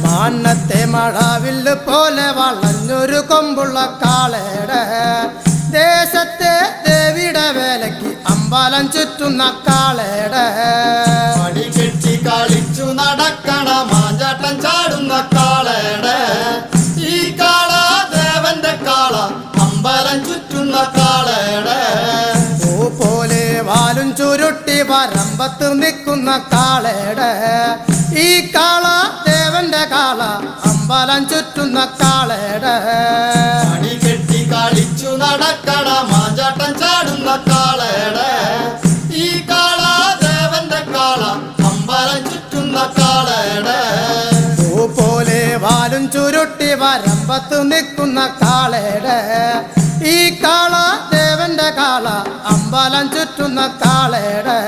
മാന്നത്തെ മഴവില്ല് പോലെ വളഞ്ഞൊരു കൊമ്പുള്ള കാളയുടെ ദേശത്തെ ദേവിയുടെ വേലയ്ക്ക് അമ്പലം ചുറ്റുന്ന കാളയുടെ മടി കെട്ടി കളിച്ചു നടക്കണ മാഞ്ചാട്ടം ചാടുന്ന കാളയുടെ ഈ കാള ദേവന്റെ കാള അമ്പലം ചുറ്റുന്ന കാളയുടെ പൂ പോലെ വാലും ചുരുട്ടി വരമ്പത്ത് നിൽക്കുന്ന കാളയുടെ ഈ കാള ദേവന്റെ കാള അമ്പലം ചുറ്റുന്ന കാളയുടെ മടി കെട്ടി കളിച്ചു നടക്കണ മാഞ്ചാട്ടം ചാടുന്ന കാളയുടെ ഈ കാള ദേവന്റെ കാള അമ്പലം ചുറ്റുന്ന കാളയുടെ പൂ പോലെ വാലും ചുരുട്ടി വരമ്പത്ത് നിൽക്കുന്ന കാളയുടെ ഈ കാള ദേവന്റെ കാള അമ്പലം ചുറ്റുന്ന കാളയുടെ